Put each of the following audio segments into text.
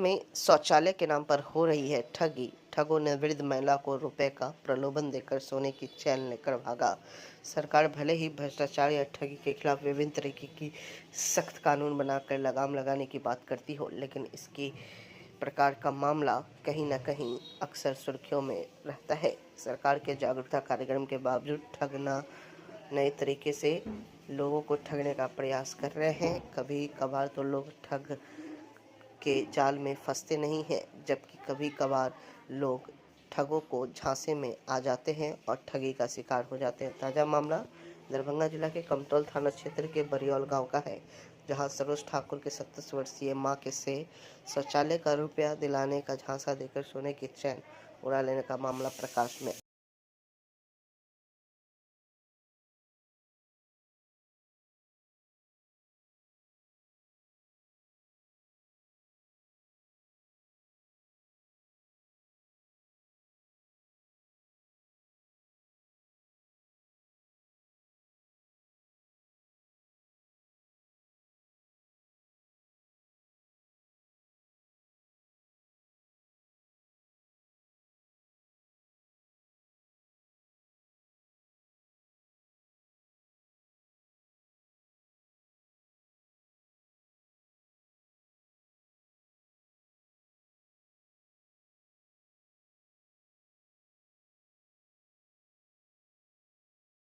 में शौचालय के नाम पर हो रही है ठगी। ठगों ने वृद्ध महिला को रुपए का प्रलोभन देकर सोने की चैन लेकर भागा। सरकार भले ही भ्रष्टाचार या ठगी के खिलाफ विभिन्न तरीके की सख्त कानून बनाकर लगाम लगाने की बात करती हो, लेकिन इसकी प्रकार का मामला कहीं न कहीं अक्सर सुर्खियों में रहता है। सरकार के जागरूकता कार्यक्रम के बावजूद ठगना नए तरीके से लोगों को ठगने का प्रयास कर रहे हैं। कभी कभार तो लोग ठग के जाल में फंसते नहीं हैं, जबकि कभी कभार लोग ठगों को झांसे में आ जाते हैं और ठगी का शिकार हो जाते हैं। ताज़ा मामला दरभंगा जिला के कमतौल थाना क्षेत्र के बरियौल गांव का है, जहां सरोज ठाकुर के 27 वर्षीय मां के से शौचालय का रुपया दिलाने का झांसा देकर सोने की चैन उड़ा लेने का मामला प्रकाश में।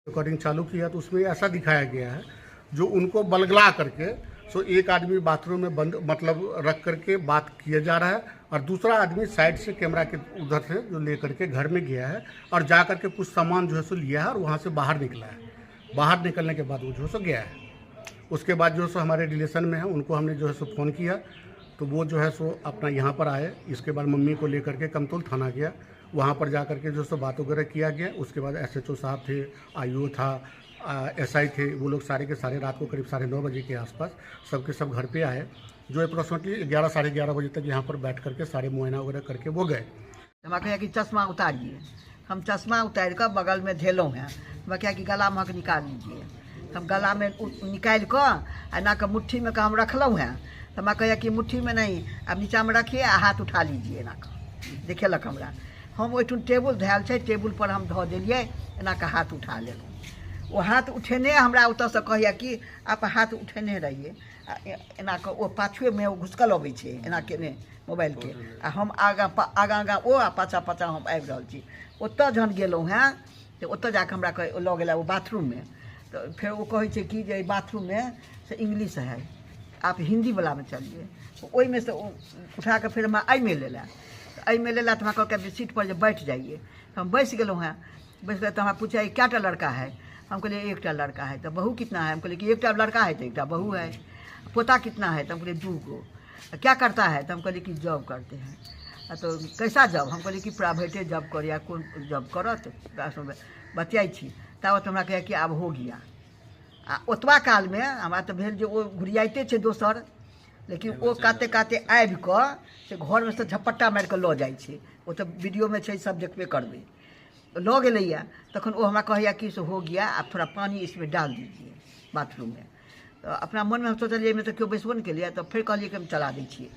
रिकॉर्डिंग चालू किया तो उसमें ऐसा दिखाया गया है जो उनको बलगला करके एक आदमी बाथरूम में बंद रख करके बात किया जा रहा है और दूसरा आदमी साइड से कैमरा के उधर से जो ले करके घर में गया है और जा करके कुछ सामान जो है सो लिया है और वहाँ से बाहर निकला है। बाहर निकलने के बाद वो जो है सो गया है। उसके बाद जो है सो हमारे रिलेशन में है, उनको हमने जो है सो फ़ोन किया तो वो जो है सो अपना यहाँ पर आए। इसके बाद मम्मी को लेकर के कमतौल थाना गया, वहाँ पर जा कर के जो सो बात वगैरह किया गया। उसके बाद SHO साहब थे, IO था, SI थे, वो लोग सारे के सारे रात को करीब 9:30 बजे के आसपास सबके सब घर पे आए, जो अप्रोक्सीमेटली 11 साढ़े 11 बजे तक यहाँ पर बैठ करके सारे मुआयना वगैरह करके वो गए। हम कहा कि चश्मा उतारिए, हम चश्मा उतार कर बगल में धेलों हैं। मैं क्या कि गला में निकाल लीजिए, हम गला में निकाल कर ना का मुट्ठी में का हम रखलूँ हैं। तो मैं कह कि मुट्ठी में नहीं, अब नीचा में रखिए, हाथ उठा लीजिए ना का देखेलक हमरा। हम ओठुन टेबुल धैल छे, टेबुल पर हम धो दिलिए, एना का हाथ उठा लेलहुँ। वो हाथ उठेने हमरा उतर से कहया कि आप हाथ उठेने रहिए, एना के वो पाछुए में वो घुसकल अबै छे एना केने मोबाइल के, आ हम आगा आगा ओ आ पाछा पाछा हम आबि रहल छी। ओतऽ जहन गेलहुँ हैं तो ओतऽ जाके हमरा लऽ गेला वो बाथरूम में। तो फिर वो कहै छै कि जे बाथरूम में से इंग्लिश है, आप हिंदी वाला में चलिए। तो ओहि में से उठा के फिर हमरा एहि में लेला, एहि में लेला तो हमरा कहलकै सीट पर जे बैठ जाइए। तो हम बैस गेलहुँ हैं, बैस गए तो हमरा पूछा क्या टा लड़का है। हम कहलिए एक टा लड़का है। तो बहू कितना है। हम कहलिए कि एक टा लड़का है तो एक टा बहू है। पोता कितना है। तो हम कहलिए 2 गो। क्या करता है। तो हम कहलिए कि जॉब करते हैं। तो कैसा जॉब। हम कहलिए कि प्राइवेटे जॉब कर या कौन जॉब करत बतियाई छी। तावत हमरा कहे कि आब हो गया। आ ओतबा काल में हमरा तो भेल जे वो घुरियाइते छै दोसर, लेकिन वो काते काते आबि कऽ से घर में से झपट्टा मारि कऽ लऽ जाइ छै। वो तो वीडियो में छै, सब देखबे करबै। लऽ गेलैया तखन वो हमरा कहैया कि से हो गया, आप थोड़ा पानी इसमें डाल दीजिए बाथरूम में। तो अपना मन में हम सोचलिए एहिमे तो क्यों बैसबो नहीं केलिए। तो फिर कहलिए कि हम चला दै छियै।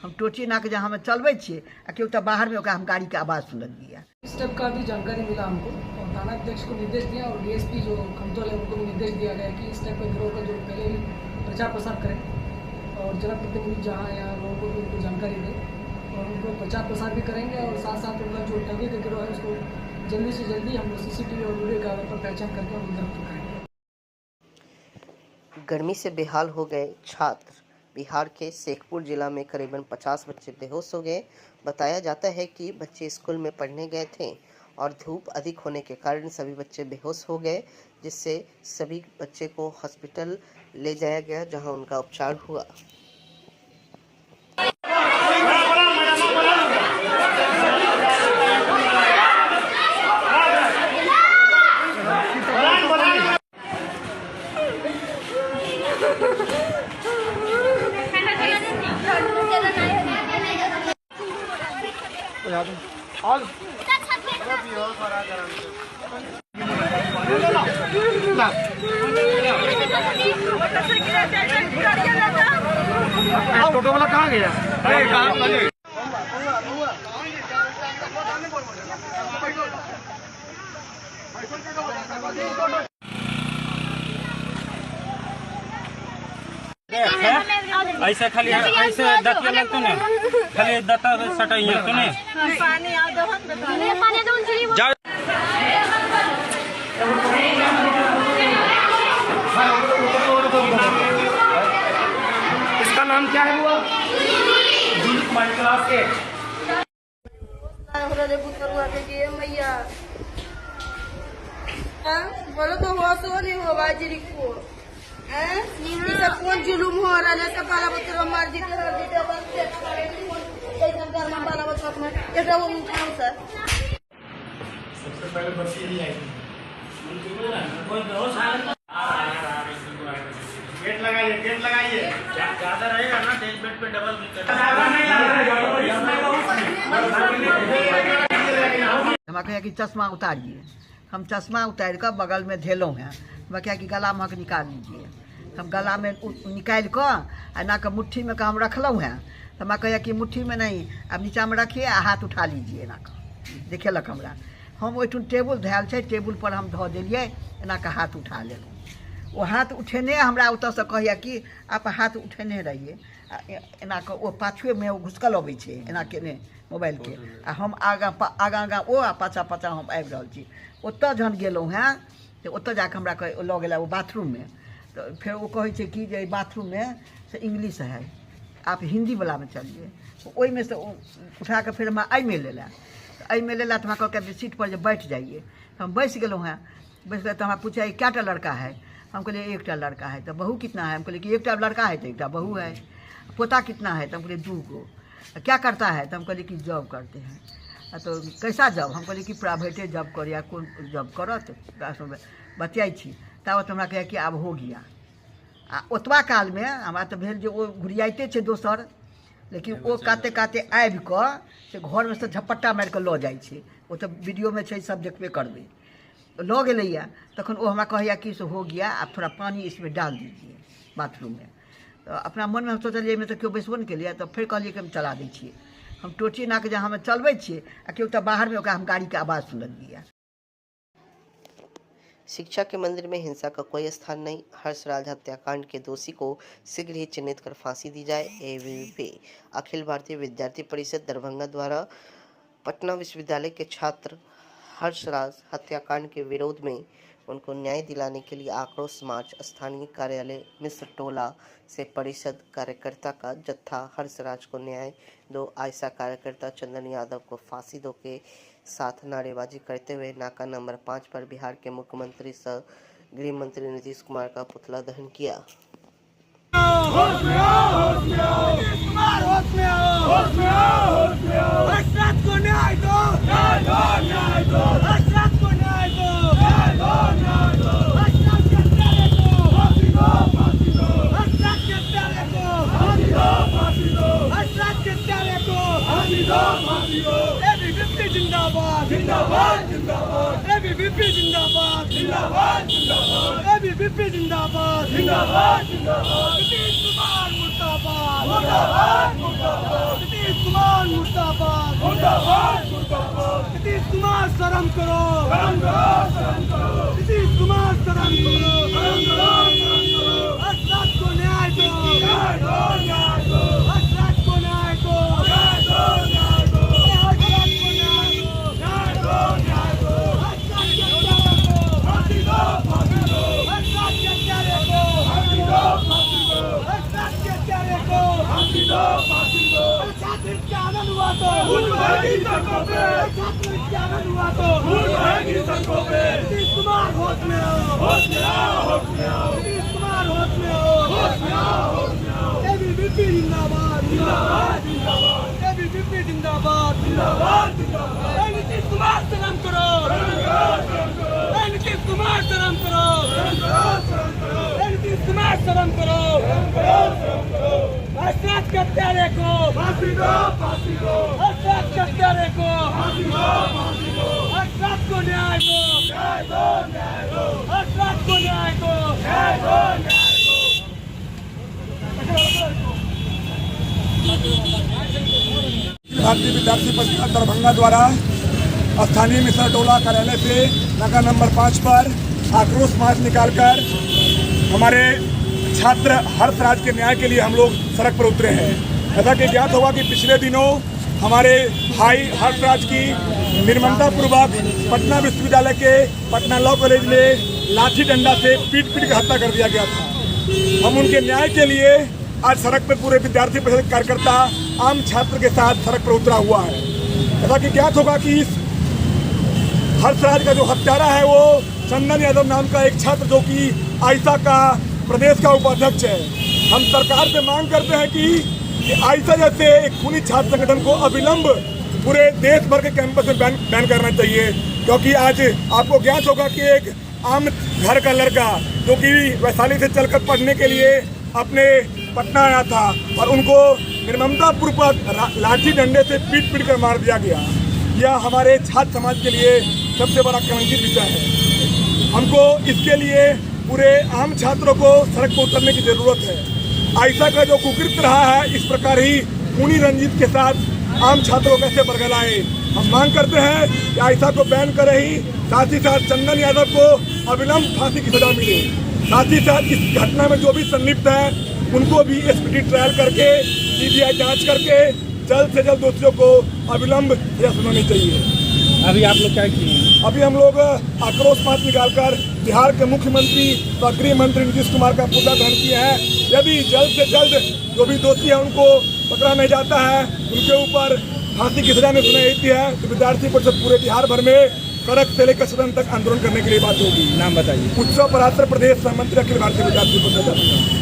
हम टोची ना के जहाँ हम चलबै छियै आ केओ तो बाहर में ओकरा हम गाड़ी के आवाज़ सुनलिए। इस टाइप का भी जानकारी मिला हमको और थाना अध्यक्ष को निर्देश दिया और DSP जो कमतौल है उनको भी निर्देश दिया गया कि इस टाइप का गिरोह का जो पहले ही प्रचार प्रसार करें और जनप्रतिनिधि जहाँ या लोगों को भी उनको जानकारी दें और उनको प्रचार प्रसार भी करेंगे और साथ साथ उनका जो ठगी का गिरोह है उसको जल्दी से जल्दी हम CCTV और वीडियो कैमरे पर पहचान करके हम गिरफ्तार करेंगे। गर्मी से बेहाल हो गए छात्र। बिहार के शेखपुर जिला में करीबन 50 बच्चे बेहोश हो गए। बताया जाता है कि बच्चे स्कूल में पढ़ने गए थे और धूप अधिक होने के कारण सभी बच्चे बेहोश हो गए, जिससे सभी बच्चे को हॉस्पिटल ले जाया गया, जहां उनका उपचार हुआ। all टोटो वाला कहाँ गया? ऐसे खाली ऐसे दतिया लगते ने खाली दता सटाइए तूने पानी आ दो जाओ। इसका नाम क्या है? वो क्लास के मैया बोलो तो हो सो नहीं हो बाजी को कौन जुलूम हो रहा है? सब बाला बच्चों मार जीते बाला बच्चों में वो उठाओ सर। सबसे पहले बच्ची ही आई गेट लगाइए ज्यादा रहेगा ना एक बेड पे डबल हम कहे कि चश्मा उतारिए। हम चश्मा उतार कर बगल में धेलों हैं। वह क्या कि गला में निकाल लीजिए। हम गला में निकाल कर ना के मुट्ठी में हम रखलूँ हैं। तो मैं कहे कि मुट्ठी में नहीं, अब नीचा में रखिए आ हाथ उठा लीजिए ना का देखेलक हमरा। हम ओठुन टेबुल धैल है, टेबुल पर हम धो दिलिए एना के हाथ उठा लेलहुँ। वो हाथ उठेने हमरा उतर से कहैया कि आप हाथ उठेने रहिए एना के वो पाछुए में घुसकल अबै छै एना केने मोबाइल के आ हम आगाँ ओ आ पाछा हम आबि रहल छी। ओतऽ जहन गेलहुँ हैं तो ओतऽ जाके हमरा लऽ गेला वो बाथरूम में। तो फिर वो कहै छै कि जे बाथरूम में से इंग्लिश है, आप हिंदी वाला में चलिए। ओहि में से उठा के फिर हमरा एहि में लेला। एहि में लेला तो हमरा कहलकै सीट पर जे बैठ जाइए। तो हम बैस गेलहुँ हैं। बैस गए तो हमरा पूछा क्या टा लड़का है? हम कहलिए एक टा लड़का है। तो बहू कितना है? हम कहलिए कि एक टा लड़का है तो एक टा बहू है। पोता कितना है? तो हम कहलिए 2 गो। क्या करता है? तो हम कहलिए कि जॉब करते हैं। तो कैसा जॉब? हम कहलिए कि प्राइवेटे जॉब कर या कौन जॉब करत बतियाई छी। तावत हमरा कहे कि आब हो गया। आ ओतबा काल में हमरा तो भेल जे वो घुरियाइते छै दोसर, लेकिन वो काते काते आबि कऽ से घर में से झपट्टा मारि कऽ लऽ जाइ छै। वो तो वीडियो में छै, सब देखबे करबै। लऽ गेलैया तखन वो हमरा कहैया कि से हो गया, आप थोड़ा पानी इसमें डाल दीजिए बाथरूम में। तो अपना मन में हम सोचलिए में तो क्यों बैसबो नहीं केलिए। तो फिर कहलिए कि हम चला दै छियै। हम टोटी ना के जहाँ हम चलबै छियै आ केओ तो बाहर में ओकरा हम गाड़ी के आवाज़ सुनलिए। शिक्षा के मंदिर में हिंसा का कोई स्थान नहीं। हर्षराज हत्याकांड के दोषी को शीघ्र ही चिन्हित कर फांसी दी जाए। एबीवीपी अखिल भारतीय विद्यार्थी परिषद दरभंगा द्वारा पटना विश्वविद्यालय के छात्र हर्षराज हत्याकांड के विरोध में उनको न्याय दिलाने के लिए आक्रोश मार्च स्थानीय कार्यालय मिस्र टोला से परिषद कार्यकर्ता का जत्था हर्षराज को न्याय दो, आयशा कार्यकर्ता चंदन यादव को फांसी दो के साथ नारेबाजी करते हुए नाका नंबर 5 पर बिहार के मुख्यमंत्री सह गृह मंत्री नीतीश कुमार का पुतला दहन किया। जिंदाबाद जिंदाबाद जिंदाबाद एबीवीपी जिंदाबाद जिंदाबाद जिंदाबाद एबीवीपी जिंदाबाद जिंदाबाद जिंदाबाद नीतीश कुमार मुर्दाबाद मुर्दाबाद मुर्दाबाद नीतीश कुमार मुर्दाबाद मुर्दाबाद मुर्दाबाद नीतीश कुमार शर्म करो शर्म करो नीतीश कुमार शर्म करो शर्म करो हर्षराज को न्याय दो न्याय दो न्याय दो हर्षराज को न्याय दो न्याय दो न्याय दो नीतीश कुमार होश में आओ होश में आओ होश में आओ नीतीश कुमार होश में आओ होश में आओ होश में आओ एबीवीपी जिंदाबाद जिंदाबाद जिंदाबाद एबीवीपी जिंदाबाद जिंदाबाद जिंदाबाद नीतीश कुमार शर्म करो नीतीश कुमार शर्म करो नीतीश कुमार शर्म करो हर्षराज हत्यारे को फांसी दो हर्षराज हत्यारे को फांसी दो हर्षराज को न्याय दो न्याय दो न्याय दो भारतीय विद्यार्थी परिषद दरभंगा द्वारा स्थानीय मिश्रा टोला कार्यालय से नगर नंबर 5 पर आक्रोश मार्च निकालकर हमारे छात्र हर्षराज के न्याय के लिए हम लोग सड़क पर उतरे हैं। ऐसा कि ज्ञात होगा कि पिछले दिनों हमारे भाई हर्षराज की निर्ममतापूर्वक पटना विश्वविद्यालय के पटना लॉ कॉलेज में लाठी डंडा से पीट के हत्या कर दिया गया था। हम उनके न्याय के लिए आज सड़क पर पूरे विद्यार्थी परिषद कार्यकर्ता आम छात्र के साथ सड़क पर उतरा हुआ है। ऐसा कि ज्ञात होगा कि इस हर्षराज का जो हत्यारा है वो चंदन यादव नाम का एक छात्र जो कि आइसा का प्रदेश का उपाध्यक्ष है। हम सरकार से मांग करते हैं कि आइसा जैसे एक खूनी छात्र संगठन को अविलंब पूरे देश भर के कैंपस में बैन करना चाहिए, क्योंकि आज आपको ज्ञात होगा कि एक आम घर का लड़का जो कि वैशाली से चलकर पढ़ने के लिए अपने पटना आया था और उनको निर्ममतापूर्वक लाठी डंडे से पीट कर मार दिया गया। यह हमारे छात्र समाज के लिए सबसे बड़ा कलंकित विषय है। हमको इसके लिए पूरे आम छात्रों को सड़क पर उतरने की जरूरत है। आइसा का जो कुकृत्य रहा है, इस प्रकार ही खूनी रंजीत के साथ आम छात्रों कैसे बरगलाए। हम मांग करते हैं कि आइसा को बैन करे ही साथ चंदन यादव को अविलंब फांसी की सजा मिले। साथ ही साथ इस घटना में जो भी संलिप्त है उनको भी स्पीडी ट्रायल करके सीबीआई जांच करके जल्द से जल्द दोषियों को अविलंब सजा सुनानी चाहिए। अभी आप लोग क्या किए? अभी हम लोग आक्रोश मार्च निकालकर बिहार के मुख्यमंत्री और गृह मंत्री नीतीश कुमार का पुतला दहन किए हैं। यदि जल्द से जल्द जो भी दोषी है उनको पकड़ा नहीं जाता है, उनके ऊपर फांसी की सजा नहीं सुनाई जाती है, तो विद्यार्थी परिषद पूरे बिहार भर में सड़क से लेकर सदन तक आंदोलन करने के लिए बात होगी। नाम बताइए। उत्सव पराशर प्रदेश सहमंत्री अखिल भारतीय विद्यार्थी परिषद।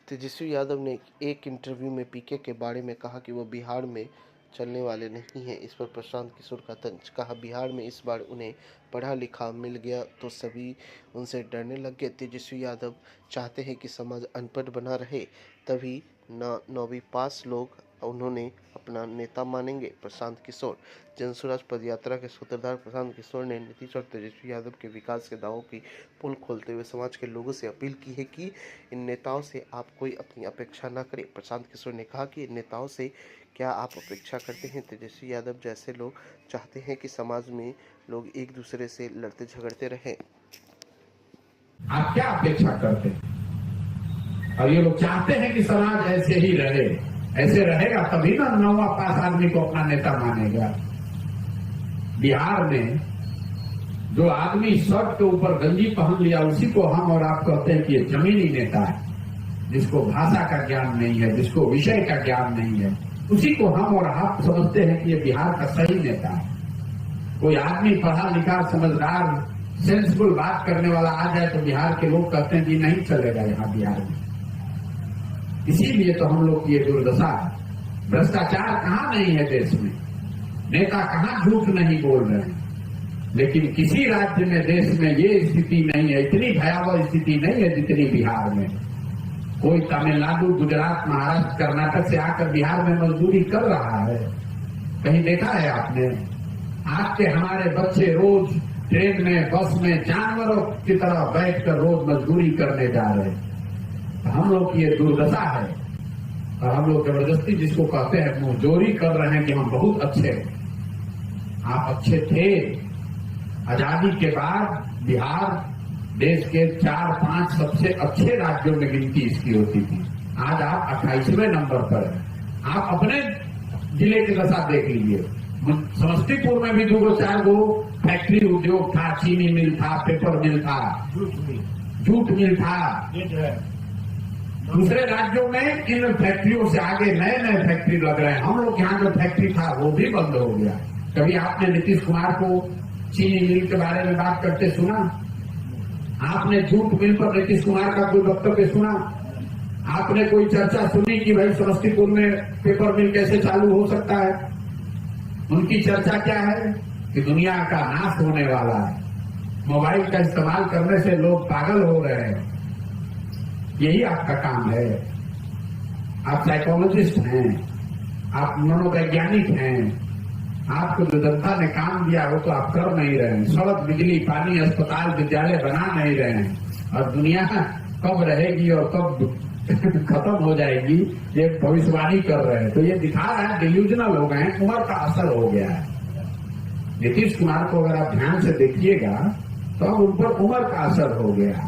तेजस्वी यादव ने एक इंटरव्यू में पीके के बारे में कहा कि वो बिहार में चलने वाले नहीं हैं। इस पर प्रशांत किशोर का तंज। कहा बिहार में इस बार उन्हें पढ़ा लिखा मिल गया तो सभी उनसे डरने लग गए। तेजस्वी यादव चाहते हैं कि समाज अनपढ़ बना रहे, तभी 9वीं पास लोग उन्होंने अपना नेता मानेंगे। प्रशांत किशोर। जनसुराज पदयात्रा के सूत्रधार प्रशांत किशोर ने नीतीश और तेजस्वी यादव के विकास के दावों की पोल खोलते हुए समाज के लोगों से अपील की है कि इन नेताओं से आप कोई अपनी अपेक्षा न करें। प्रशांत किशोर ने कहा कि इन नेताओं से क्या आप अपेक्षा करते हैं? तेजस्वी यादव जैसे लोग चाहते हैं कि समाज में लोग एक दूसरे से लड़ते झगड़ते रहें। आप क्या अपेक्षा करते हैं? और ये लोग चाहते हैं कि समाज ऐसे ही रहे। ऐसे रहेगा तभी ना 9वां पास आदमी को अपना नेता मानेगा। बिहार में जो आदमी शर्ट के ऊपर गंजी पहन लिया उसी को हम और आप कहते हैं कि ये जमीनी नेता है, जिसको भाषा का ज्ञान नहीं है, जिसको विषय का ज्ञान नहीं है, उसी को हम और आप समझते हैं कि ये बिहार का सही नेता है। कोई आदमी पढ़ा लिखा समझदार सेंसिबल बात करने वाला आ जाए तो बिहार के लोग कहते हैं कि नहीं चलेगा यहाँ बिहार में। इसीलिए तो हम लोग की ये दुर्दशा है। भ्रष्टाचार कहाँ नहीं है देश में, नेता कहाँ झूठ नहीं बोल रहे हैं, लेकिन किसी राज्य में देश में ये स्थिति नहीं है, इतनी भयावह स्थिति नहीं है जितनी बिहार में। कोई तमिलनाडु, गुजरात, महाराष्ट्र, कर्नाटक से आकर बिहार में मजदूरी कर रहा है, कहीं देखा है आपने? आज के हमारे बच्चे रोज ट्रेन में, बस में जानवरों की तरह बैठकर रोज मजदूरी करने जा रहे हैं। तो हम लोग की ये दुर्दशा है और हम लोग जबरदस्ती जिसको कहते हैं मुंहजोरी कर रहे हैं कि हम बहुत अच्छे। आप अच्छे थे। आजादी के बाद बिहार देश के 4-5 सबसे अच्छे राज्यों में गिनती इसकी होती थी। आज आप 28वें नंबर पर हैं। आप अपने जिले की दशा देख लीजिए। समस्तीपुर में भी 2-4 गो फैक्ट्री उद्योग था, चीनी मिल था, पेपर मिल था, जूट मिल था। दूसरे राज्यों में इन फैक्ट्रियों से आगे नए नए फैक्ट्री लग रहे हैं। हम लोग यहाँ जो फैक्ट्री था वो भी बंद हो गया। कभी आपने नीतीश कुमार को चीनी मिल के बारे में बात करते सुना? आपने जूट मिल पर नीतीश कुमार का कोई वक्तव्य सुना? आपने कोई चर्चा सुनी कि भाई समस्तीपुर में पेपर मिल कैसे चालू हो सकता है? उनकी चर्चा क्या है कि दुनिया का नाश होने वाला है, मोबाइल का इस्तेमाल करने से लोग पागल हो रहे हैं। यही आपका काम है। आप साइकोलॉजिस्ट हैं, आप मनोवैज्ञानिक हैं। आपको जो जनता ने काम दिया वो तो आप कर नहीं रहे हैं। सड़क, बिजली, पानी, अस्पताल, विद्यालय बना नहीं रहे हैं। और दुनिया कब रहेगी और कब खत्म हो जाएगी, ये भविष्यवाणी कर रहे हैं। तो ये दिखा रहा है डिल्यूजनल हो गए हैं, उम्र का असर हो गया है। नीतीश कुमार को अगर आप ध्यान से देखिएगा तो अब उन पर उम्र का असर हो गया।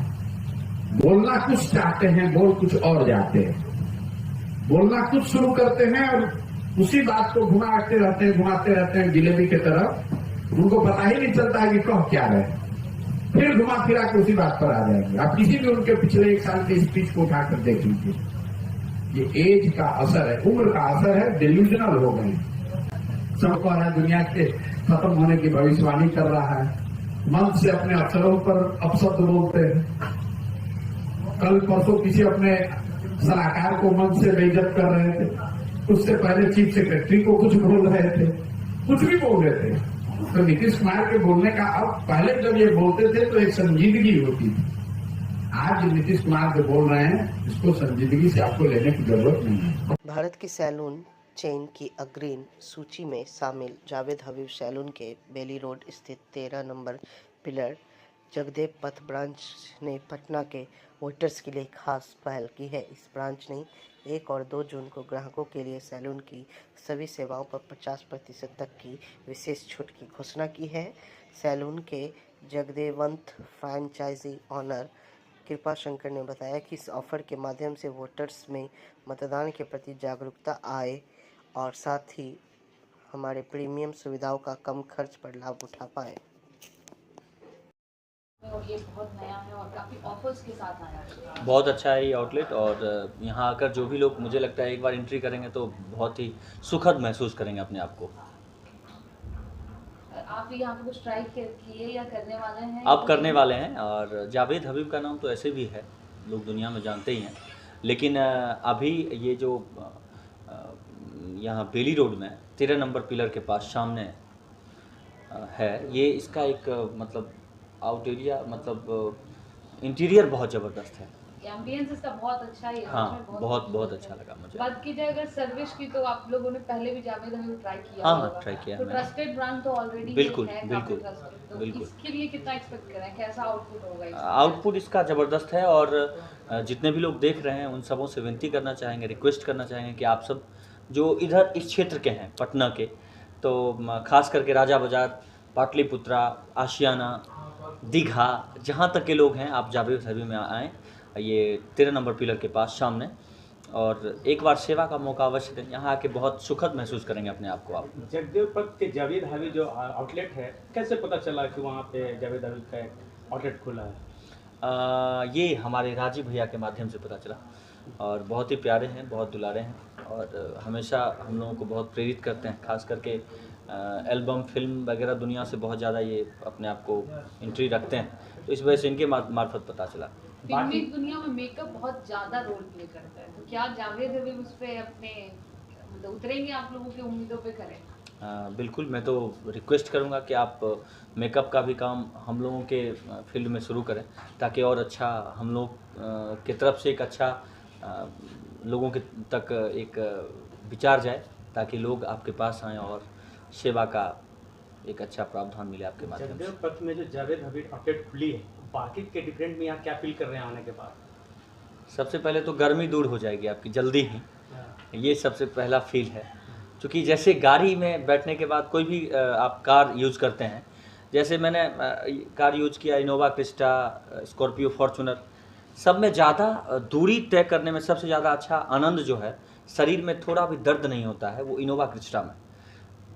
बोलना कुछ चाहते हैं, बोल कुछ और जाते हैं। बोलना कुछ शुरू करते हैं और उसी बात को घुमाते रहते हैं जिलेबी की तरफ। उनको पता ही नहीं चलता है कि कह क्या रहे, फिर घुमा फिरा के उसी बात पर आ जाएंगे। आप किसी भी उनके पिछले 1 साल की स्पीच को उठाकर देख लीजिए, ये एज का असर है, उम्र का असर है, डिल्यूजनल हो गए। सबको आ रहा है दुनिया के खत्म होने की भविष्यवाणी कर रहा है, मन से अपने अफसरों पर अपशब्द बोलते हैं। कल परसों किसी अपने सलाहकार को मन से बेइज्जत कर रहे थे, उससे पहले चीफ सेक्रेटरी को कुछ बोल रहे थे, कुछ भी बोल रहे थे। तो नीतीश कुमार के बोलने का, अब पहले जब ये बोलते थे तो एक संजीदगी होती थी। आज नीतीश कुमार जो बोल रहे हैं इसको संजीदगी से आपको लेने की जरूरत नहीं है। भारत की सैलून चेन की अग्रणी सूची में शामिल जावेद हबीब सैलून के बेली रोड स्थित 13 नंबर पिलर जगदेव पथ ब्रांच ने पटना के वोटर्स के लिए खास पहल की है। इस ब्रांच ने 1 और 2 जून को ग्राहकों के लिए सैलून की सभी सेवाओं पर 50% तक की विशेष छूट की घोषणा की है। सैलून के जगदेवंत फ्रेंचाइजी ऑनर कृपा शंकर ने बताया कि इस ऑफर के माध्यम से वोटर्स में मतदान के प्रति जागरूकता आए और साथ ही हमारे प्रीमियम सुविधाओं का कम खर्च पर लाभ उठा पाए। और ये बहुत नया है और काफ़ी ऑफर्स के साथ आया है। बहुत अच्छा है ये आउटलेट, और यहाँ आकर जो भी लोग, मुझे लगता है एक बार एंट्री करेंगे तो बहुत ही सुखद महसूस करेंगे अपने आप को। आप यहाँ पे कुछ ट्राई किए या करने वाले हैं? आप करने वाले हैं, और जावेद हबीब का नाम तो ऐसे भी है, लोग दुनिया में जानते ही हैं, लेकिन अभी ये जो यहाँ बेली रोड में 13 नंबर पिलर के पास सामने है, ये इसका एक मतलब आउट एरिया, मतलब इंटीरियर बहुत ज़बरदस्त है। एम्बियंस इसका बहुत अच्छा है। हाँ, बहुत अच्छा लगा मुझे। बात की जाए अगर सर्विस की, तो आप लोगों ने पहले भी जावेद हबीब ट्राई किया? हाँ, ट्राई किया तो ट्रस्टेड ब्रांड तो ऑलरेडी बिल्कुल है, बिल्कुल तो बिल्कुल। इसके लिए कितना एक्सपेक्ट करें, कैसा आउटपुट होगा? आउटपुट इसका ज़बरदस्त है, और जितने भी लोग देख रहे हैं उन सबों से विनती करना चाहेंगे, रिक्वेस्ट करना चाहेंगे कि आप सब जो इधर इस क्षेत्र के हैं पटना के, तो खास करके राजा बाजार, पाटलिपुत्रा, आशियाना, दीघा, जहाँ तक के लोग हैं, आप जावेद हबीब में आएँ। ये 13 नंबर पिलर के पास सामने, और एक बार सेवा का मौका अवश्य दें। यहाँ आके बहुत सुखद महसूस करेंगे अपने आप को। आप जगदेव पथ के जावेद हबीब जो आउटलेट है, कैसे पता चला कि वहाँ पे जावेद हबीब का आउटलेट खुला है? ये हमारे राजीव भैया के माध्यम से पता चला, और बहुत ही प्यारे हैं, बहुत दुलारे हैं, और हमेशा हम लोगों को बहुत प्रेरित करते हैं। खास करके एल्बम, फिल्म वगैरह दुनिया से बहुत ज़्यादा ये अपने आप को एंट्री रखते हैं, तो इस वजह से इनके मार्फत पता चला। फिल्मी दुनिया में मेकअप बहुत ज़्यादा रोल प्ले करता है, तो क्या जावेद हबीब उस पर अपने उतरेंगे, आप लोगों की उम्मीदों पे करें? बिल्कुल, मैं तो रिक्वेस्ट करूंगा कि आप मेकअप का भी काम हम लोगों के फील्ड में शुरू करें, ताकि और अच्छा हम लोग की तरफ से एक अच्छा लोगों के तक एक विचार जाए, ताकि लोग आपके पास आएँ और सेवा का एक अच्छा प्रावधान मिले आपके माध्यम से। जगदेव पथ में जो जावेद हबीब आउटलेट खुली है, बाकी के डिफरेंट में यहाँ क्या फील कर रहे हैं आने के बाद? सबसे पहले तो गर्मी दूर हो जाएगी आपकी जल्दी ही, ये सबसे पहला फील है। क्योंकि जैसे गाड़ी में बैठने के बाद कोई भी आप कार यूज़ करते हैं, जैसे मैंने कार यूज़ किया, इनोवा क्रिस्टा, स्कॉर्पियो, फॉर्चूनर, सब में ज़्यादा दूरी तय करने में सबसे ज़्यादा अच्छा आनंद जो है, शरीर में थोड़ा भी दर्द नहीं होता है, वो इनोवा क्रिस्टा में।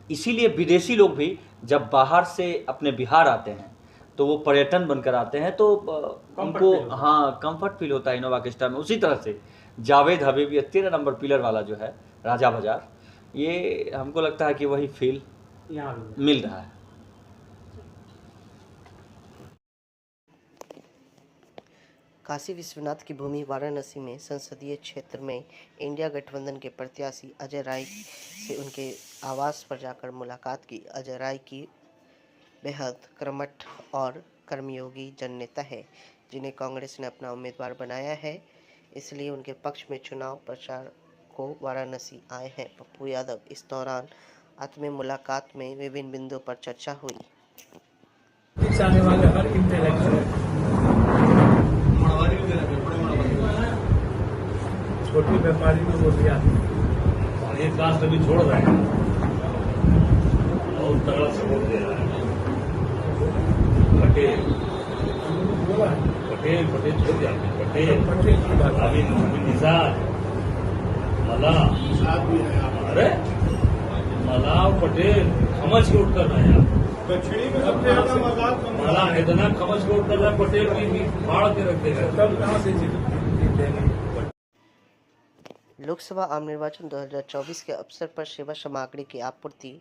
इसीलिए विदेशी लोग भी जब बाहर से अपने बिहार आते हैं तो वो पर्यटन बनकर आते हैं, तो उनको कंफर्ट फील होता है इनोवा क्रिस्टा में। उसी तरह से जावेद हबीब ये 13 नंबर पिलर वाला जो है राजा बाजार, ये हमको लगता है कि वही फील यहाँ मिल रहा है। काशी विश्वनाथ की भूमि वाराणसी में संसदीय क्षेत्र में इंडिया गठबंधन के प्रत्याशी अजय राय से उनके आवास पर जाकर मुलाकात की। अजय राय की बेहद कर्मठ और कर्मयोगी जननेता है, जिन्हें कांग्रेस ने अपना उम्मीदवार बनाया है, इसलिए उनके पक्ष में चुनाव प्रचार को वाराणसी आए हैं पप्पू यादव। इस दौरान आत्मीय मुलाकात में विभिन्न बिंदुओं पर चर्चा हुई। आने वाले हर इंटेलेक्चुअल छोटे व्यापारी में वो दिया और एक कास्ट अभी छोड़ रहे हैं और तगड़ा सपोर्ट दे रहा है। पटेल पटेल पटेल छोड़ जाते हैं। पटेल अभी निषाद मला अरे मला और पटेल समझ के उठ कर रहे हैं। दक्षिणी में सबसे ज्यादा मला इतना समझ के उठ कर रहा है, पटेल की फाड़ के रख देगा। तब कहाँ से जीतेंगे? लोकसभा आम निर्वाचन 2024 के अवसर पर सेवा सामग्री की आपूर्ति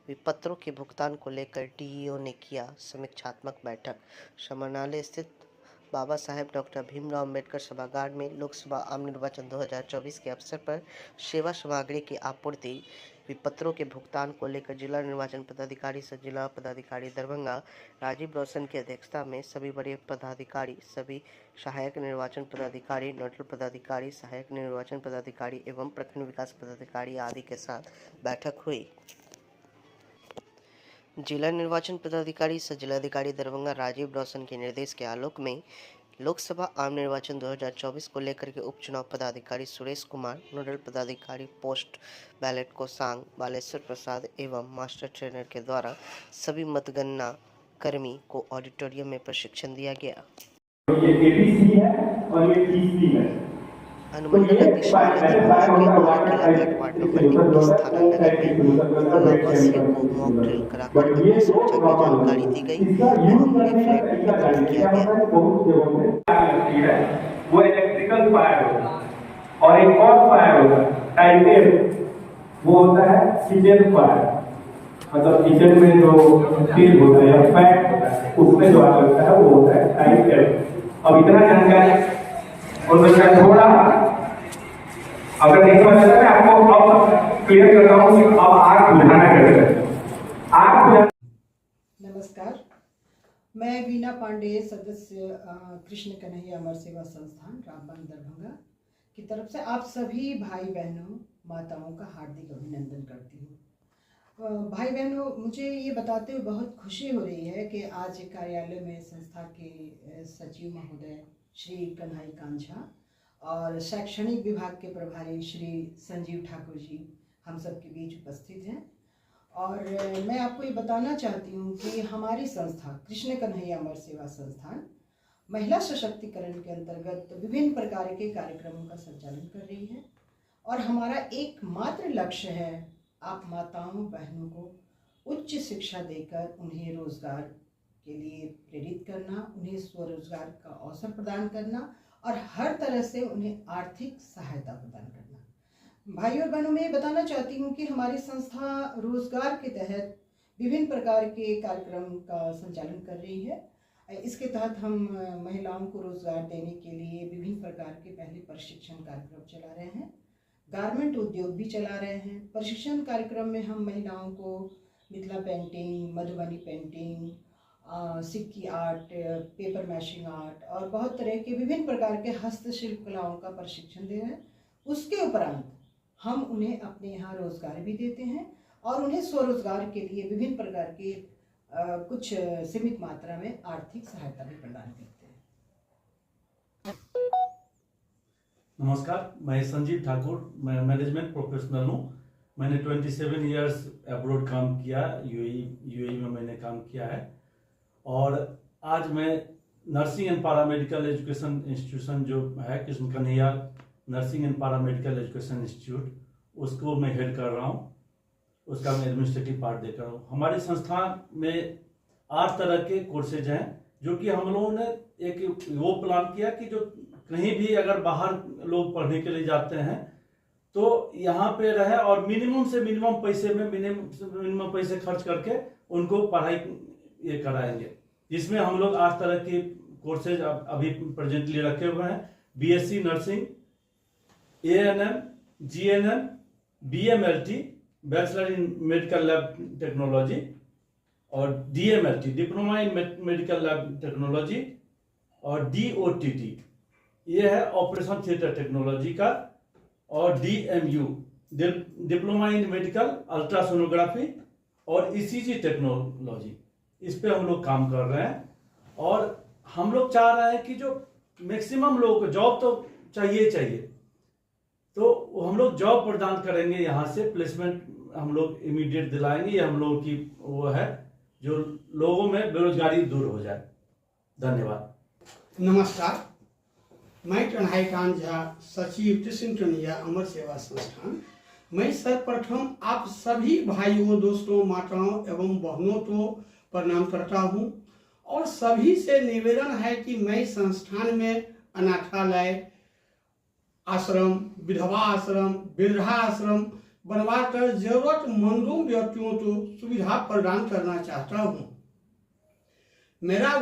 विपत्रों के भुगतान को लेकर डीईओ ने किया समीक्षात्मक बैठक। समाहरणालय स्थित बाबा साहेब डॉक्टर भीमराव अम्बेडकर सभागार में लोकसभा आम निर्वाचन 2024 के अवसर पर सेवा सामग्री की आपूर्ति विपत्रों के भुगतान को लेकर जिला निर्वाचन पदाधिकारी सह जिला पदाधिकारी दरभंगा राजीव रोशन की अध्यक्षता में सभी वरीय पदाधिकारी, सभी सहायक निर्वाचन पदाधिकारी, नोडल पदाधिकारी, सहायक निर्वाचन पदाधिकारी एवं प्रखंड विकास पदाधिकारी आदि के साथ बैठक हुई। जिला निर्वाचन पदाधिकारी सह जिलाधिकारी दरभंगा राजीव रोशन के निर्देश के आलोक में लोकसभा आम निर्वाचन 2024 को लेकर के उपचुनाव पदाधिकारी सुरेश कुमार, नोडल पदाधिकारी पोस्ट बैलेट कोषांग बालेश्वर प्रसाद एवं मास्टर ट्रेनर के द्वारा सभी मतगणना कर्मी को ऑडिटोरियम में प्रशिक्षण दिया गया। ये एबीसी है और ये टीसी है। अनुमंडल अग्निशमन विभाग के द्वारा किलागढ़ वार्ड नंबर 21 थाना नगर में वासियों को मॉक ड्रिल कराकर अग्नि सुरक्षा की जानकारी दी गई एवं लीफलेट वितरण किया गया। वो इलेक्ट्रिकल फायर होगा और एक और फायर होगा टाइप ए, वो होता है किचन फायर, मतलब किचन में जो तेल होता है या फैट होता है उसमें जो आग लगता है वो होता है टाइप ए। अब इतना जानकारी और मैं थोड़ा अगर नहीं समझ आता मैं आपको अब क्लियर करता हूँ कि अब आग बुझाना कैसे है। आग नमस्कार, मैं वीना पांडे सदस्य कृष्ण कन्हैया अमर सेवा संस्थान रामबन दरभंगा की तरफ से आप सभी भाई बहनों माताओं का हार्दिक अभिनंदन करती हूँ। भाई बहनों, मुझे ये बताते हुए बहुत खुशी हो रही है कि आज कार्यालय में संस्था के सचिव महोदय श्री कन्हई कांझा और शैक्षणिक विभाग के प्रभारी श्री संजीव ठाकुर जी हम सब के बीच उपस्थित हैं। और मैं आपको ये बताना चाहती हूँ कि हमारी संस्था कृष्ण कन्हैया अमर सेवा संस्थान महिला सशक्तिकरण के अंतर्गत विभिन्न प्रकार के कार्यक्रमों का संचालन कर रही है और हमारा एकमात्र लक्ष्य है आप माताओं बहनों को उच्च शिक्षा देकर उन्हें रोजगार के लिए प्रेरित करना, उन्हें स्वरोजगार का अवसर प्रदान करना और हर तरह से उन्हें आर्थिक सहायता प्रदान करना। भाइयों और बहनों, मैं ये बताना चाहती हूँ कि हमारी संस्था रोजगार के तहत विभिन्न प्रकार के कार्यक्रम का संचालन कर रही है। इसके तहत हम महिलाओं को रोजगार देने के लिए विभिन्न प्रकार के पहले प्रशिक्षण कार्यक्रम चला रहे हैं, गारमेंट उद्योग भी चला रहे हैं। प्रशिक्षण कार्यक्रम में हम महिलाओं को मिथिला पेंटिंग, मधुबनी पेंटिंग, सिक्की आर्ट, पेपर मैशिंग आर्ट और बहुत तरह के विभिन्न प्रकार के हस्तशिल्प कलाओं का प्रशिक्षण दे रहे हैं। उसके उपरांत हम उन्हें अपने यहाँ रोजगार भी देते हैं और उन्हें स्वरोजगार के लिए विभिन्न प्रकार के कुछ सीमित मात्रा में आर्थिक सहायता भी प्रदान करते हैं। नमस्कार, मैं संजीव ठाकुर, मैं मैनेजमेंट प्रोफेशनल हूँ। मैंने 27 इयर्स अब्रॉड काम किया, यूएई में मैंने काम किया है और आज मैं nursing and paramedical education institution जो है Krishna Kanhaiya nursing and paramedical education institute, उसको मैं हेड कर रहा हूँ, उसका मैं एडमिनिस्ट्रेटिव पार्ट देख रहा हूँ। हमारी संस्थान में 8 तरह के कोर्सेज हैं जो कि हम लोगों ने एक वो प्लान किया कि जो कहीं भी अगर बाहर लोग पढ़ने के लिए जाते हैं तो यहाँ पे रहे और मिनिमम से मिनिमम पैसे में मिनिमम पैसे खर्च करके उनको पढ़ाई ये कराएंगे, जिसमें हम लोग 8 तरह के कोर्सेज अभी प्रेजेंटली रखे हुए हैं। BSc nursing, ANM, GNM, BMLT bachelor in medical lab technology और DMLT diploma in medical lab technology और डीओटीटी ये है ऑपरेशन थिएटर टेक्नोलॉजी का और DMU diploma in medical ultrasonography और ईसीजी टेक्नोलॉजी, इस पे हम लोग काम कर रहे हैं। और हम लोग चाह रहे हैं कि जो मैक्सिमम लोगों को जॉब तो चाहिए, हम लोग जॉब प्रदान करेंगे, यहाँ से प्लेसमेंट हम लोग इमीडिएट दिलाएंगे। ये हम लोगों की वो है जो लोगों में बेरोजगारी दूर हो जाए। धन्यवाद। नमस्कार, मैं कन्हैया झा, सचिव कृष्ण कन्हैया अमर सेवा संस्थान। मैं सर्वप्रथम आप सभी भाइयों, दोस्तों, माताओं एवं बहनों को प्रणाम करता हूं और सभी से निवेदन है कि मैं संस्थान में अनाथालय, आश्रम, विधवा आश्रम, वृद्धा आश्रम बनवाकर जरूरतमंदों व्यक्तियों को सुविधा प्रदान करना चाहता हूं। मेरा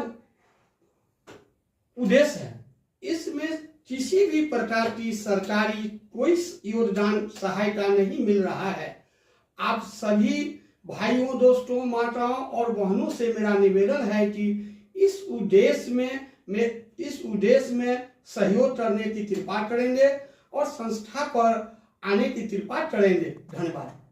उद्देश्य है, इसमें किसी भी प्रकार की सरकारी कोई योगदान सहायता नहीं मिल रहा है। आप सभी भाइयों, दोस्तों, माताओं और बहनों से मेरा निवेदन है कि इस उद्देश्य में सहयोग करने की कृपा करेंगे और संस्था पर आने की कृपा करेंगे। धन्यवाद।